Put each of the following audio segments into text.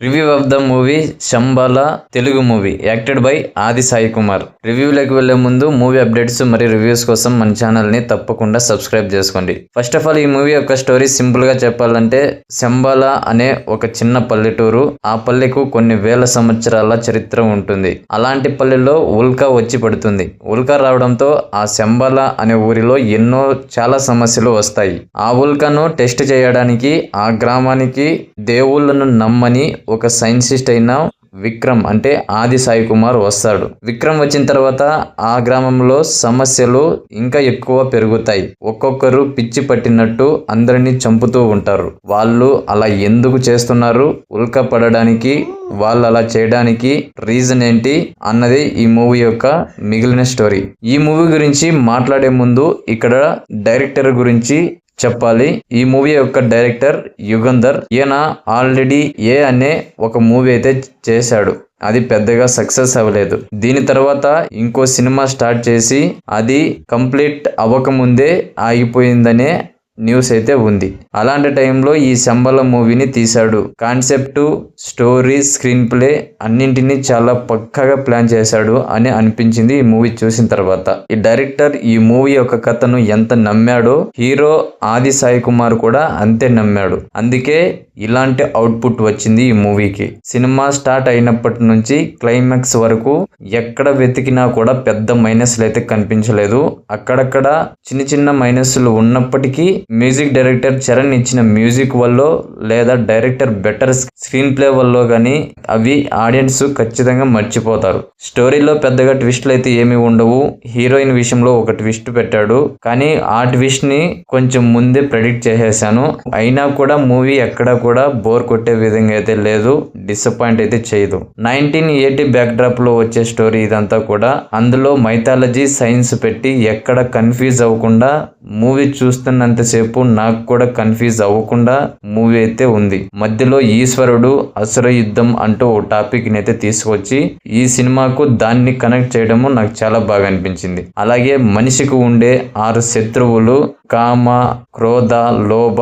Review of the movie Shambhala Telugu movie acted by Aadi Sai Kumar. రివ్యూలోకి వెళ్లే ముందు movie updates మరియు రివ్యూస్ కోసం మన ఛానల్ ని తప్పకుండా సబ్స్క్రైబ్ చేసుకోండి. ఫస్ట్ ఆఫ్ ఆల్ ఈ మూవీ యొక్క స్టోరీ సింపుల్ గా చెప్పాలంటే శంబాల అనే ఒక చిన్న పల్లెటూరు. ఆ పల్లెకు కొన్ని వేల సంవత్సరాల చరిత్ర ఉంటుంది. అలాంటి పల్లెలో ఉల్కా వచ్చి పడుతుంది. ఉల్కా రావడంతో ఆ శంబాల అనే ఊరిలో చాలా సమస్యలు వస్తాయి. ఆ ఉల్కాను టెస్ట్ చేయడానికి ఆ గ్రామానికి దేవుళ్ళను నమ్మని ఒక సైంటిస్ట్ అయిన విక్రమ్ అంటే ఆది సాయి కుమార్ వస్తాడు. విక్రమ్ వచ్చిన తర్వాత ఆ గ్రామంలో సమస్యలు ఇంకా ఎక్కువ పెరుగుతాయి. ఒక్కొక్కరు పిచ్చి పట్టినట్టు అందరినీ చంపుతూ ఉంటారు. వాళ్ళు అలా ఎందుకు చేస్తున్నారు, ఉల్కా పడడానికి వాళ్ళు అలా చేయడానికి రీజన్ ఏంటి అన్నది ఈ మూవీ యొక్క మిగిలిన స్టోరీ. ఈ మూవీ గురించి మాట్లాడే ముందు ఇక్కడ డైరెక్టర్ గురించి చెప్పాలి. ఈ మూవీ యొక్క డైరెక్టర్ యుగంధర్. ఈయన ఆల్రెడీ అనే ఒక మూవీ అయితే చేశాడు. అది పెద్దగా సక్సెస్ అవ్వలేదు. దీని తర్వాత ఇంకో సినిమా స్టార్ట్ చేసి అది కంప్లీట్ అవ్వకముందే ఆగిపోయిందనే న్యూస్ అయితే ఉంది. అలాంటి టైంలో ఈ శంబాల మూవీని తీశాడు. కాన్సెప్ట్, స్టోరీ, స్క్రీన్ ప్లే అన్నింటినీ చాలా పక్కాగా ప్లాన్ చేశాడు అని అనిపించింది ఈ మూవీ చూసిన తర్వాత. ఈ డైరెక్టర్ ఈ మూవీ యొక్క కథను ఎంత నమ్మాడో హీరో ఆది సాయి కుమార్ కూడా అంతే నమ్మాడు. అందుకే ఇలాంటి అవుట్పుట్ వచ్చింది ఈ మూవీకి. సినిమా స్టార్ట్ అయినప్పటి నుంచి క్లైమాక్స్ వరకు ఎక్కడ వెతికినా కూడా పెద్ద మైనస్లు అయితే కనిపించలేదు. అక్కడక్కడ చిన్న చిన్న మైనస్లు ఉన్నప్పటికీ మ్యూజిక్ డైరెక్టర్ చరణ్ ఇచ్చిన మ్యూజిక్ వల్ల లేదా డైరెక్టర్ బెటర్ స్క్రీన్ ప్లే వల్ల కానీ అవి ఆడియన్స్ ఖచ్చితంగా మర్చిపోతారు. స్టోరీలో పెద్దగా ట్విస్ట్లు అయితే ఏమి ఉండవు. హీరోయిన్ విషయంలో ఒక ట్విస్ట్ పెట్టాడు, కానీ ఆ ట్విస్ట్ ని కొంచెం ముందే ప్రెడిక్ట్ చేసేసాను. అయినా కూడా మూవీ ఎక్కడ కూడా బోర్ కొట్టే విధంగా అయితే లేదు, డిసప్పాయింట్ అయితే చేయదు. 1980 బ్యాక్ డ్రాప్ లో వచ్చే స్టోరీ ఇదంతా కూడా. అందులో మైథాలజీ, సైన్స్ పెట్టి ఎక్కడ కన్ఫ్యూజ్ అవ్వకుండా మూవీ చూస్తున్నంతసేపు నాకు కూడా కన్ఫ్యూజ్ అవ్వకుండా మూవీ అయితే ఉంది. మధ్యలో ఈశ్వరుడు అసుర యుద్ధం అంటూ ఓ టాపిక్ ని అయితే తీసుకొచ్చి ఈ సినిమాకు దాన్ని కనెక్ట్ చేయడము నాకు చాలా బాగా అనిపించింది. అలాగే మనిషికి ఉండే 6 శత్రువులు, కామ, క్రోధ, లోభ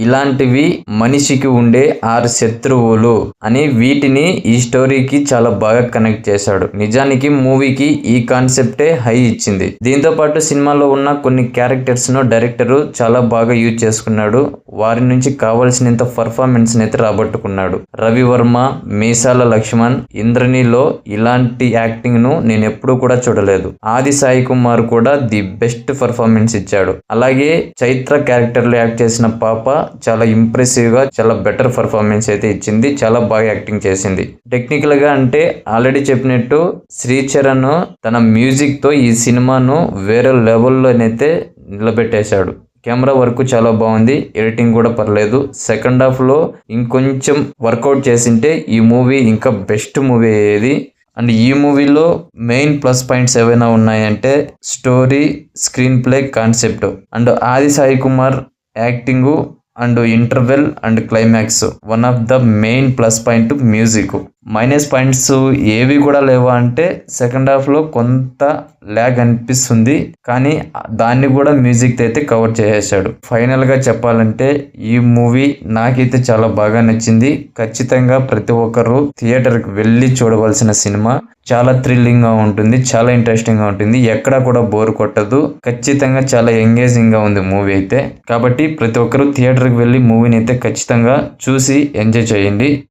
ఇలాంటివి మనిషికి ఉండే 6 శత్రువులు అని వీటిని ఈ స్టోరీకి చాలా బాగా కనెక్ట్ చేశాడు. నిజానికి మూవీకి ఈ కాన్సెప్టే హై ఇచ్చింది. దీంతో పాటు సినిమాలో ఉన్న కొన్ని క్యారెక్టర్స్ ను డైరెక్టర్ చాలా బాగా యూజ్ చేసుకున్నాడు. వారి నుంచి కావాల్సినంత పర్ఫార్మెన్స్ అయితే రాబట్టుకున్నాడు. రవివర్మ, మీసాల లక్ష్మణ్, ఇంద్రనీలో ఇలాంటి యాక్టింగ్ ను నేను ఎప్పుడూ కూడా చూడలేదు. ఆది సాయి కుమార్ కూడా ది బెస్ట్ పర్ఫార్మెన్స్ ఇచ్చాడు. అలాగే చైత్ర క్యారెక్టర్ లో యాక్ట్ చేసిన పాప చాలా ఇంప్రెసివ్ గా చాలా బెటర్ పర్ఫార్మెన్స్ అయితే ఇచ్చింది. చాలా బాగా యాక్టింగ్ చేసింది. టెక్నికల్ గా అంటే ఆల్రెడీ చెప్పినట్టు శ్రీచరణ్ తన మ్యూజిక్ తో ఈ సినిమాను వేరే లెవెల్లోనైతే నిలబెట్టేశాడు. కెమెరా వర్క్ చాలా బాగుంది, ఎడిటింగ్ కూడా పర్లేదు. సెకండ్ హాఫ్ లో ఇంకొంచెం వర్కౌట్ చేసింటే ఈ మూవీ ఇంకా బెస్ట్ మూవీ అయ్యేది. అండ్ ఈ మూవీలో మెయిన్ ప్లస్ పాయింట్స్ ఏవైనా ఉన్నాయంటే story, screen play, concept and Aadi Sai Kumar acting and interval and climax one of the main plus point. Music minus points ఏవి కూడా లేవా అంటే సెకండ్ హాఫ్ లో కొంత ల్యాగ్ అనిపిస్తుంది, కానీ దాన్ని కూడా మ్యూజిక్ అయితే కవర్ చేసేసాడు. ఫైనల్ గా చెప్పాలంటే ఈ మూవీ నాకైతే చాలా బాగా నచ్చింది. ఖచ్చితంగా ప్రతి ఒక్కరు థియేటర్ కి వెళ్ళి చూడవలసిన సినిమా. చాలా థ్రిల్లింగ్ గా ఉంటుంది, చాలా ఇంట్రెస్టింగ్ గా ఉంటుంది, ఎక్కడా కూడా బోర్ కొట్టదు. ఖచ్చితంగా చాలా ఎంగేజింగ్ గా ఉంది మూవీ అయితే. కాబట్టి ప్రతి ఒక్కరు థియేటర్ కి వెళ్ళి మూవీని అయితే ఖచ్చితంగా చూసి ఎంజాయ్ చేయండి.